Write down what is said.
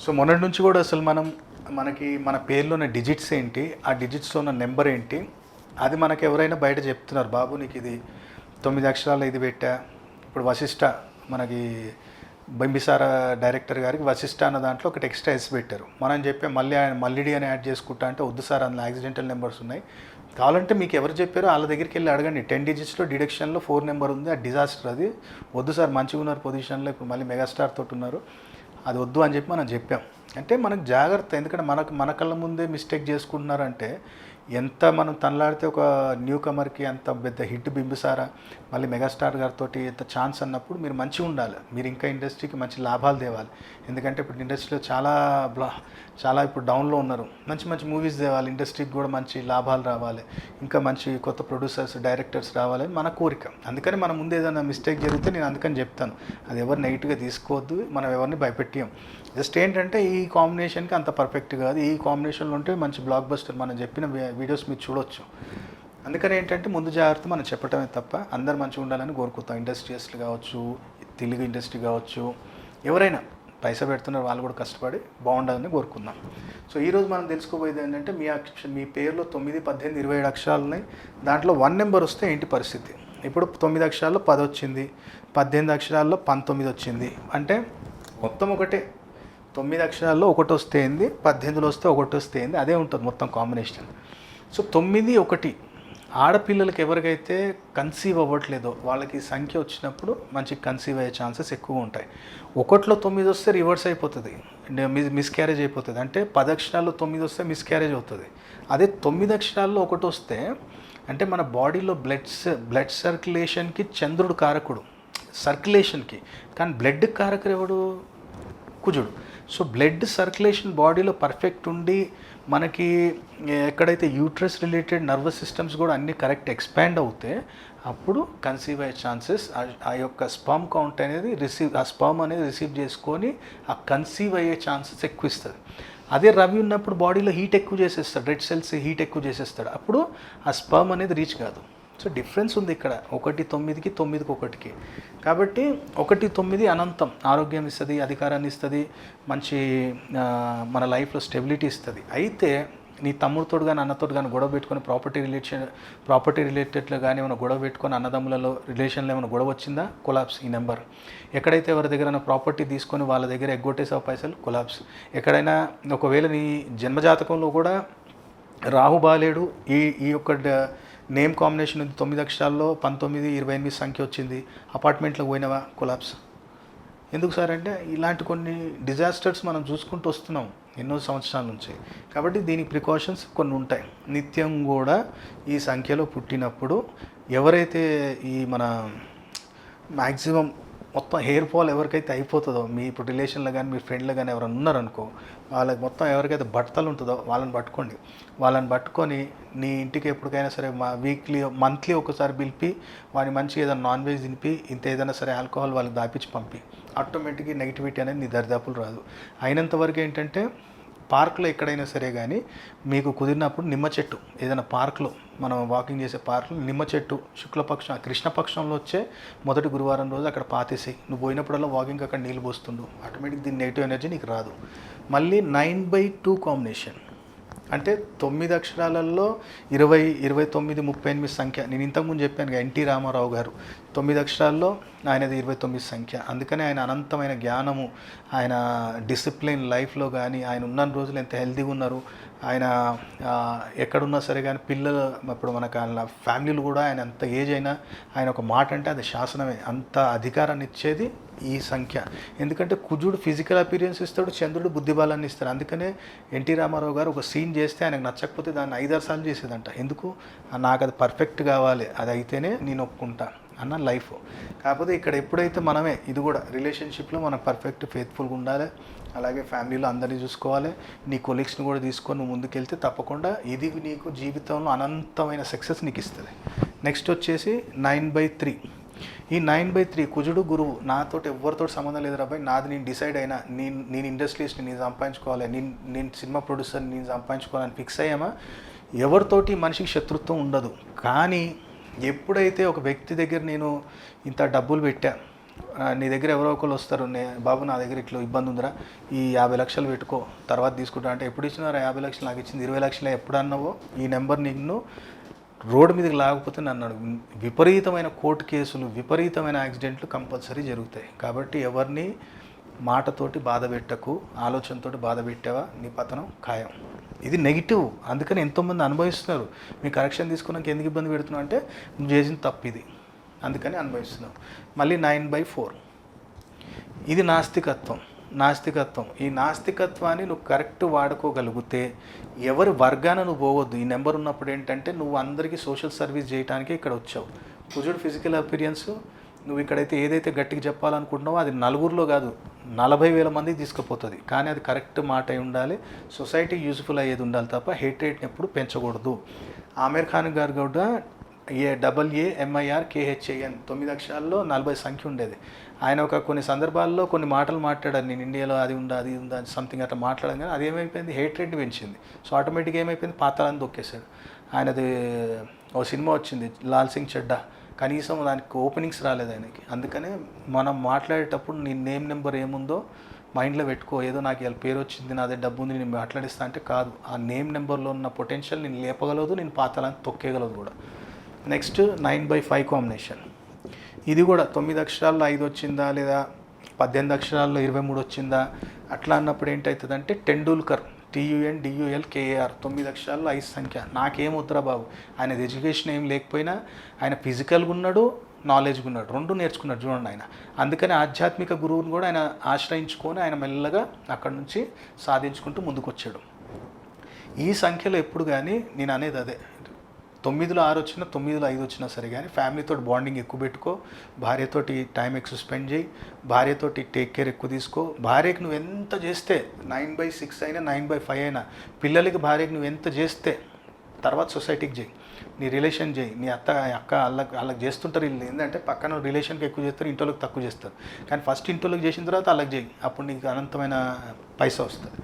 So మొన్నటి నుంచి కూడా అసలు మనకి మన పేర్లో ఉన్న డిజిట్స్ ఏంటి, ఆ డిజిట్స్లో ఉన్న నెంబర్ ఏంటి, అది మనకు ఎవరైనా బయట చెప్తున్నారు, బాబు నీకు ఇది 9 అక్షరాలు ఇది పెట్టా. ఇప్పుడు వశిష్ట మనకి బింబిసార డైరెక్టర్ గారికి వశిష్ట అన్న దాంట్లో ఒకటి ఎక్స్ట్రా ఎస్ పెట్టారు. మనం చెప్పే మళ్ళీ ఆయన మల్లిడి అని యాడ్ చేసుకుంటా అంటే వద్దు సార్, అందులో యాక్సిడెంటల్ నెంబర్స్ ఉన్నాయి, కావాలంటే మీకు ఎవరు చెప్పారో వాళ్ళ దగ్గరికి వెళ్ళి అడగండి. 10 డిజిట్స్లో డిడక్షన్లో 4 నెంబర్ ఉంది, అది డిజాస్టర్, అది వద్దు సార్, మంచిగా ఉన్నారు పొజిషన్లో, ఇప్పుడు మళ్ళీ మెగాస్టార్ తోటి ఉన్నారు, అది వద్దు అని చెప్పి మనం చెప్పాం. అంటే మనకు జాగ్రత్త, ఎందుకంటే మన కళ్ళ ముందే మిస్టేక్ చేసుకుంటున్నారంటే ఎంత మనం తనలాడితే ఒక న్యూ కమర్కి అంత పెద్ద హిట్ బింబిసార మళ్ళీ మెగాస్టార్ గారితో ఎంత ఛాన్స్ అన్నప్పుడు మీరు మంచిగా ఉండాలి, మీరు ఇంకా ఇండస్ట్రీకి మంచి లాభాలు తేవాలి. ఎందుకంటే ఇప్పుడు ఇండస్ట్రీలో చాలా ఇప్పుడు డౌన్లో ఉన్నారు, మంచి మంచి మూవీస్ తేవాలి, ఇండస్ట్రీకి కూడా మంచి లాభాలు రావాలి, ఇంకా మంచి కొత్త ప్రొడ్యూసర్స్ డైరెక్టర్స్ రావాలని మన కోరిక. అందుకని మన ముందు ఏదైనా మిస్టేక్ జరిగితే నేను అందుకని చెప్తాను, అది ఎవరు నెగిటివ్గా తీసుకోవద్దు, మనం ఎవరిని భయపెట్టాం. జస్ట్ ఏంటంటే ఈ కాంబినేషన్కి అంత పర్ఫెక్ట్ కాదు, ఈ కాంబినేషన్లో ఉంటే మంచి బ్లాక్ బస్టర్ మనం చెప్పిన వీడియోస్ మీరు చూడొచ్చు. అందుకని ఏంటంటే ముందు జాగ్రత్త మనం చెప్పటమే తప్ప అందరు మంచిగా ఉండాలని కోరుకుంటాం. ఇండస్ట్రియస్లు కావచ్చు, తెలుగు ఇండస్ట్రీ కావచ్చు, ఎవరైనా పైసా పెడుతున్నారు వాళ్ళు కూడా కష్టపడి బాగుండాలని కోరుకుందాం. సో ఈరోజు మనం తెలుసుకోబోయేది ఏంటంటే మీ పేరులో 9, 18, 27 అక్షరాలు ఉన్నాయి, దాంట్లో 1 నెంబర్ వస్తే ఏంటి పరిస్థితి. ఇప్పుడు 9 అక్షరాల్లో 10 వచ్చింది, 18 అక్షరాల్లో 19 వచ్చింది, అంటే మొత్తం ఒకటే. 9 అక్షరాల్లో 1 వస్తే ఏంది, 18లో వస్తే 1 వస్తే ఏంది, అదే ఉంటుంది మొత్తం కాంబినేషన్. సో 9, 1 ఆడపిల్లలకి ఎవరికైతే కన్సీవ్ అవ్వట్లేదో వాళ్ళకి సంఖ్య వచ్చినప్పుడు మంచి కన్సీవ్ అయ్యే ఛాన్సెస్ ఎక్కువ ఉంటాయి. 1లో 9 వస్తే రివర్స్ అయిపోతుంది, మిస్క్యారేజ్ అయిపోతుంది. అంటే 10 అక్షరాల్లో 9 వస్తే మిస్క్యారేజ్ అవుతుంది. అదే 9 అక్షరాల్లో 1 వస్తే అంటే మన బాడీలో బ్లడ్ సర్క్యులేషన్కి చంద్రుడు కారకుడు, సర్క్యులేషన్కి. కానీ బ్లడ్ కారకుడు ఎవడు? కుజుడు. సో బ్లడ్ సర్క్యులేషన్ బాడీలో పర్ఫెక్ట్ ఉండి మనకి ఎక్కడైతే యూట్రస్ రిలేటెడ్ నర్వస్ సిస్టమ్స్ కూడా అన్నీ కరెక్ట్ ఎక్స్పాండ్ అవుతే అప్పుడు కన్సీవ్ అయ్యే ఛాన్సెస్, ఆ యొక్క స్పర్మ్ కౌంట్ అనేది స్పర్మ్ అనేది రిసీవ్ చేసుకొని ఆ కన్సీవ్ అయ్యే ఛాన్సెస్ ఎక్కువ ఇస్తుంది. అదే రవి ఉన్నప్పుడు బాడీలో హీట్ ఎక్కువ చేసేస్తాడు, రెడ్ సెల్స్ హీట్ ఎక్కువ చేసేస్తాడు, అప్పుడు ఆ స్పర్మ్ అనేది రీచ్ కాదు. సో డిఫరెన్స్ ఉంది ఇక్కడ 1, 9కి 9కి 1కి. కాబట్టి 1, 9 అనంతం, ఆరోగ్యం ఇస్తుంది, అధికారాన్ని ఇస్తుంది, మంచి మన లైఫ్లో స్టెబిలిటీ ఇస్తుంది. అయితే నీ తమ్ముడితో కానీ అన్నతో కానీ గొడవ పెట్టుకొని ప్రాపర్టీ రిలేటెడ్లో కానీ ఏమైనా గొడవ పెట్టుకొని అన్నదమ్ములలో రిలేషన్లో ఏమైనా గొడవ వచ్చిందా, కొలాప్స్ ఈ నెంబర్. ఎక్కడైతే ఎవరి దగ్గర ప్రాపర్టీ తీసుకొని వాళ్ళ దగ్గర ఎగ్గొట్టేసావు పైసలు, కొలాప్స్. ఎక్కడైనా ఒకవేళ నీ జన్మజాతకంలో కూడా రాహు బాలేడు, ఈ యొక్క నేమ్ కాంబినేషన్ ఉంది, 9 అక్షరాల్లో 19, 28 సంఖ్య వచ్చింది, అపార్ట్మెంట్లో పోయినవా, కొలాప్స్. ఎందుకు సార్ అంటే ఇలాంటి కొన్ని డిజాస్టర్స్ మనం చూసుకుంటూ వస్తున్నాం ఎన్నో సంవత్సరాల నుంచి. కాబట్టి దీనికి ప్రికాషన్స్ కొన్ని ఉంటాయి. నిత్యం కూడా ఈ సంఖ్యలో పుట్టినప్పుడు ఎవరైతే ఈ మన మ్యాక్సిమం మొత్తం హెయిర్ ఫాల్ ఎవరికైతే అయిపోతుందో, మీ ఇప్పుడు రిలేషన్లో కానీ మీ ఫ్రెండ్లో కానీ ఎవరైనా ఉన్నారనుకో, వాళ్ళకి మొత్తం ఎవరికైతే బట్టలు ఉంటుందో వాళ్ళని పట్టుకోండి. వాళ్ళని పట్టుకొని నీ ఇంటికి ఎప్పటికైనా సరే మంత్లీ ఒకసారి పిలిపి వాడిని మంచిగా ఏదైనా నాన్ వెజ్ తినిపి, ఇంత ఏదైనా సరే ఆల్కహాల్ వాళ్ళకి దాపించి పంపి, ఆటోమేటిక్గా నెగిటివిటీ అనేది నీ దరిదాపులు రాదు. అయినంతవరకు ఏంటంటే పార్క్లో ఎక్కడైనా సరే కానీ మీకు కుదిరినప్పుడు నిమ్మ చెట్టు, ఏదైనా పార్క్లో మనం వాకింగ్ చేసే పార్క్లో నిమ్మ చెట్టు శుక్లపక్షం కృష్ణపక్షంలో వచ్చే మొదటి గురువారం రోజు అక్కడ పాతేసి నువ్వు పోయినప్పుడల్లా వాకింగ్ అక్కడ నీళ్ళు పోస్తుండు, ఆటోమేటిక్ దీని నెగిటివ్ ఎనర్జీ నీకు రాదు. మళ్ళీ 9/2 కాంబినేషన్ అంటే 9 అక్షరాలలో 20, 29, 38 సంఖ్య. నేను ఇంతకుముందు చెప్పాను ఎన్టీ రామారావు గారు 9 అక్షరాల్లో ఆయనది 29 సంఖ్య. అందుకని ఆయన అనంతమైన జ్ఞానము, ఆయన డిసిప్లిన్ లైఫ్లో కానీ, ఆయన ఉన్న రోజులు ఎంత హెల్తీగా ఉన్నారు, ఆయన ఎక్కడున్నా సరే కానీ పిల్లలు ఇప్పుడు మనకు ఆయన ఫ్యామిలీలు కూడా ఆయన ఎంత ఏజ్ అయినా ఆయన ఒక మాట అంటే అది శాసనమే, అంత అధికారాన్ని ఇచ్చేది ఈ సంఖ్య. ఎందుకంటే కుజుడు ఫిజికల్ అపీరియన్స్ ఇస్తాడు, చంద్రుడు బుద్ధిబలాన్ని ఇస్తాడు. అందుకనే ఎన్టీ రామారావు గారు ఒక సీన్ చేస్తే ఆయనకు నచ్చకపోతే దాన్ని 5-6 సార్లు చేసేదంట. ఎందుకు? నాకు అది పర్ఫెక్ట్ కావాలి, అది అయితేనే నేను ఒప్పుకుంటా అన్న లైఫ్. కాకపోతే ఇక్కడ ఎప్పుడైతే మనమే ఇది కూడా రిలేషన్షిప్లో మనం పర్ఫెక్ట్ ఫెయిత్ఫుల్గా ఉండాలి, అలాగే ఫ్యామిలీలో అందరినీ చూసుకోవాలి, నీ కొలీగ్స్ని కూడా తీసుకొని నువ్వు ముందుకెళ్తే తప్పకుండా ఇది నీకు జీవితంలో అనంతమైన సక్సెస్ నీకు ఇస్తుంది. నెక్స్ట్ వచ్చేసి 9/3. ఈ 9/3 కుజుడు గురువు. నాతో ఎవరితో సంబంధం లేదు రాబాయ్, నాది నేను డిసైడ్ అయినా, నేను ఇండస్ట్రీస్ని నేను సంపాదించుకోవాలి, నేను సినిమా ప్రొడ్యూసర్ని నేను సంపాదించుకోవాలని ఫిక్స్ అయ్యామా, ఎవరితోటి మనిషికి శత్రుత్వం ఉండదు. కానీ ఎప్పుడైతే ఒక వ్యక్తి దగ్గర నేను ఇంత డబ్బులు పెట్టా, నీ దగ్గర ఎవరో ఒకరు వస్తారు, బాబు నా దగ్గర ఇట్లా ఇబ్బంది ఉందిరా, ఈ 50 లక్షలు పెట్టుకో తర్వాత తీసుకుంటా అంటే, ఎప్పుడు ఇచ్చినారా 50 లక్షలు, నాకు ఇచ్చింది 20 లక్షలే, ఎప్పుడు అన్నావో ఈ నెంబర్ నిన్ను రోడ్డు మీదకి లాగకపోతే నన్ను అడుగు. విపరీతమైన కోర్టు కేసులు, విపరీతమైన యాక్సిడెంట్లు కంపల్సరీ జరుగుతాయి. కాబట్టి ఎవరిని మాటతోటి బాధ పెట్టకు, ఆలోచనతోటి బాధ పెట్టావా నీ పతనం ఖాయం. ఇది నెగిటివ్, అందుకని ఎంతోమంది అనుభవిస్తున్నారు. మీ కరెక్షన్ తీసుకున్నాక ఎందుకు ఇబ్బంది పెడుతున్నావు అంటే నువ్వు చేసిన తప్పు ఇది, అందుకని అనుభవిస్తున్నావు. మళ్ళీ 9/4 ఇది నాస్తికత్వం. ఈ నాస్తికత్వాన్ని నువ్వు కరెక్ట్ వాడుకోగలిగితే ఎవరి వర్గాన నువ్వు పోవద్దు. ఈ నెంబర్ ఉన్నప్పుడు ఏంటంటే నువ్వు అందరికీ సోషల్ సర్వీస్ చేయడానికి ఇక్కడ వచ్చావు. కుజుడు ఫిజికల్ అపీరియన్స్, నువ్వు ఇక్కడైతే ఏదైతే గట్టిగా చెప్పాలనుకుంటున్నావో అది నలుగురిలో కాదు 40,000 మందికి తీసుకుపోతుంది. కానీ అది కరెక్ట్ మాట అయి ఉండాలి, సొసైటీ యూజ్ఫుల్ అయ్యేది ఉండాలి తప్ప హేట్రేట్ని ఎప్పుడు పెంచకూడదు. ఆమీర్ ఖాన్ గారు కూడా AAMIRKHAN 9 అక్షరాల్లో 40 సంఖ్య ఉండేది. ఆయన కొన్ని సందర్భాల్లో కొన్ని మాటలు మాట్లాడారు, నేను ఇండియాలో అది ఉందా సంథింగ్ అట్లా మాట్లాడడం, కానీ అది ఏమైపోయింది హేట్రేట్ని పెంచింది. సో ఆటోమేటిక్గా ఏమైపోయింది పాతాళాన్ని తొక్కేశాడు. ఆయనది ఓ సినిమా వచ్చింది లాల్ సింగ్ చెడ్డా, కనీసం దానికి ఓపెనింగ్స్ రాలేదు ఆయనకి. అందుకనే మనం మాట్లాడేటప్పుడు నీ నేమ్ నెంబర్ ఏముందో మైండ్లో పెట్టుకో. ఏదో నాకు ఇలా పేరు వచ్చింది, నాదే డబ్బు ఉంది, నేను మాట్లాడిస్తా అంటే కాదు. ఆ నేమ్ నెంబర్లో ఉన్న పొటెన్షియల్ నేను లేపగలదు, నేను పాతాళాన్ని తొక్కేయగలదు కూడా. Next 9/5 combination. ఇది కూడా 9 అక్షరాల్లో 5 వచ్చిందా లేదా 18 అక్షరాల్లో 23 వచ్చిందా అట్లా అన్నప్పుడు ఏంటవుతుందంటే టెండూల్కర్ TUNDULKAR 9 అక్షరాల్లో 5 సంఖ్య. నాకేం వద్దురా బాబు, ఆయనది ఎడ్యుకేషన్ ఏం లేకపోయినా ఆయన ఫిజికల్గా ఉన్నాడు, నాలెడ్జ్గా ఉన్నాడు, 2 నేర్చుకున్నాడు చూడండి ఆయన. అందుకని ఆధ్యాత్మిక గురువుని కూడా ఆయన ఆశ్రయించుకొని ఆయన మెల్లగా అక్కడి నుంచి సాధించుకుంటూ ముందుకు వచ్చాడు. ఈ సంఖ్యలో ఎప్పుడు కానీ నేను అనేది అదే, 9లో 6 వచ్చినా 9లో 5 వచ్చినా సరే కానీ ఫ్యామిలీతో బాండింగ్ ఎక్కువ పెట్టుకో, భార్యతోటి టైం ఎక్కువ స్పెండ్ చేయి, భార్యతోటి టేక్ కేర్ ఎక్కువ తీసుకో. భార్యకి నువ్వు ఎంత చేస్తే 9/6 అయినా 9/5 అయినా, పిల్లలకి భార్యకి నువ్వు ఎంత చేస్తే తర్వాత సొసైటీకి చేయి, నీ రిలేషన్ చేయి. నీ అక్క వాళ్ళకి చేస్తుంటారు, వీళ్ళు ఏంటంటే పక్కన రిలేషన్కి ఎక్కువ చేస్తారు, ఇంట్లోకి తక్కువ చేస్తారు. కానీ ఫస్ట్ ఇంట్లోకి చేసిన తర్వాత వాళ్ళకి చేయి, అప్పుడు నీకు అనంతమైన పైసా వస్తుంది.